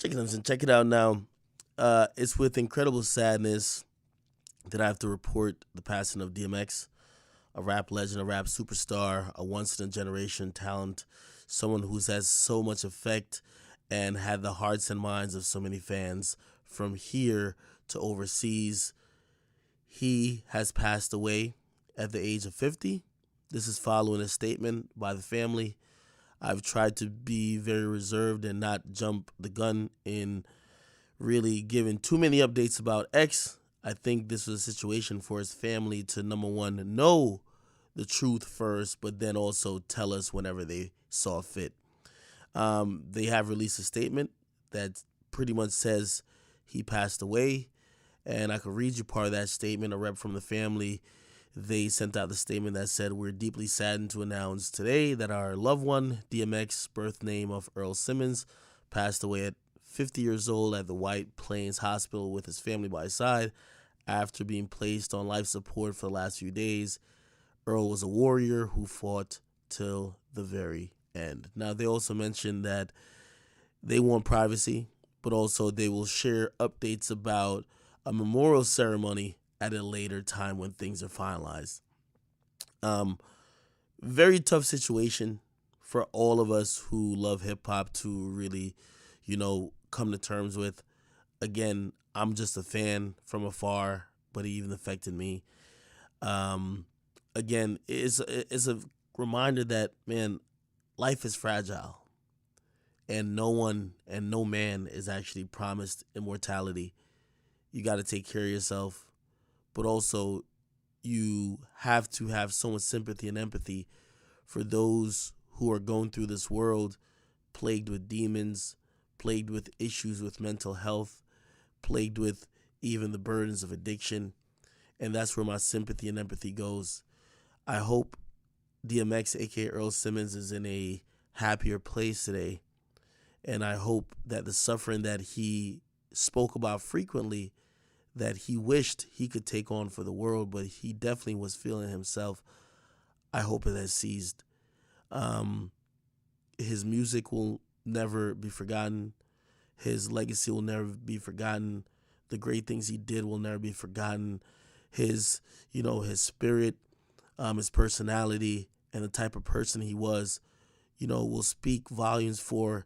Check it out now. It's with incredible sadness that I have to report the passing of DMX, a rap legend, a rap superstar, a once in a generation talent, someone who's had so much effect and had the hearts and minds of so many fans from here to overseas. He has passed away at the age of 50. This is following a statement by the family. I've tried to be very reserved and not jump the gun in really giving too many updates about X. I think this was a situation for his family to, number one, know the truth first, but then also tell us whenever they saw fit. They have released a statement that pretty much says he passed away, and I could read you part of that statement. A rep from the family, they sent out the statement that said, "We're deeply saddened to announce today that our loved one, DMX, birth name of Earl Simmons, passed away at 50 years old at the White Plains Hospital with his family by his side after being placed on life support for the last few days. Earl was a warrior who fought till the very end." Now, they also mentioned that they want privacy, but also they will share updates about a memorial ceremony at a later time when things are finalized. Um, Very tough situation for all of us who love hip hop to really, come to terms with. Again, I'm just a fan from afar, but it even affected me. Um, Again, it's a reminder that, man, life is fragile, and no one and no man is actually promised immortality. You got to take care of yourself, but also you have to have so much sympathy and empathy for those who are going through this world plagued with demons, plagued with issues with mental health, plagued with even the burdens of addiction. And that's where my sympathy and empathy goes. I hope DMX, aka Earl Simmons, is in a happier place today. And I hope that the suffering that he spoke about frequently, that he wished he could take on for the world, but he definitely was feeling himself, I hope it has ceased. Um, his music will never be forgotten. His legacy will never be forgotten. The great things he did will never be forgotten. His spirit, his personality, and the type of person he was, will speak volumes for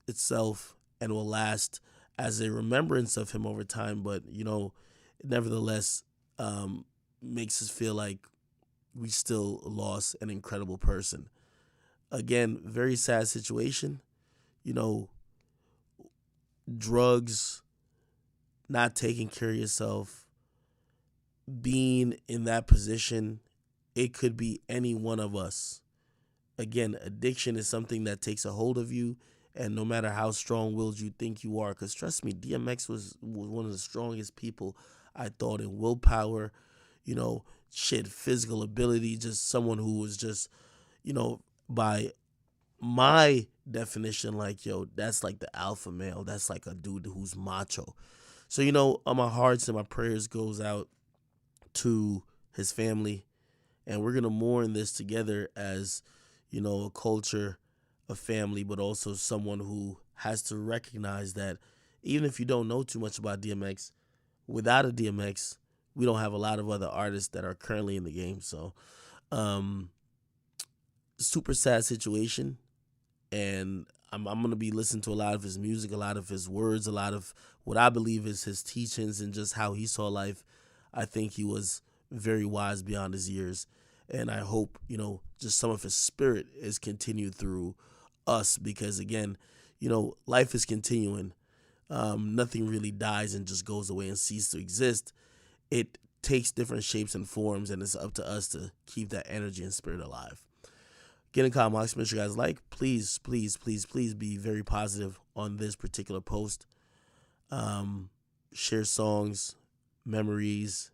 itself and will last as a remembrance of him over time. But, nevertheless, makes us feel like we still lost an incredible person. Again, very sad situation. You know, drugs, not taking care of yourself, being in that position, it could be any one of us. Again, addiction is something that takes a hold of you, and no matter how strong-willed you think you are, because trust me, DMX was one of the strongest people I thought in willpower, physical ability, just someone who was just, by my definition, like, yo, that's like the alpha male. That's like a dude who's macho. So, my hearts and my prayers goes out to his family, and we're gonna mourn this together as, a culture, a family, but also someone who has to recognize that even if you don't know too much about DMX, without a DMX, we don't have a lot of other artists that are currently in the game. So, super sad situation, and I'm gonna be listening to a lot of his music, a lot of his words, a lot of what I believe is his teachings and just how he saw life. I think he was very wise beyond his years, and I hope just some of his spirit is continued through us because again, life is continuing. Nothing really dies and just goes away and ceases to exist. It takes different shapes and forms, and it's up to us to keep that energy and spirit alive. Get in comments, make sure you guys like. Please, please, please, please be very positive on this particular post. Share songs, memories,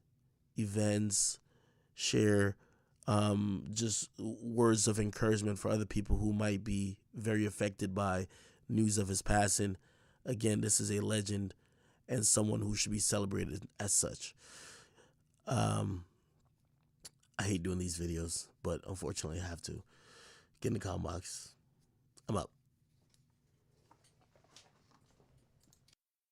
events, share just words of encouragement for other people who might be very affected by news of his passing. Again, this is a legend and someone who should be celebrated as such. I hate doing these videos, but unfortunately I have to. Get in the comment box. I'm up.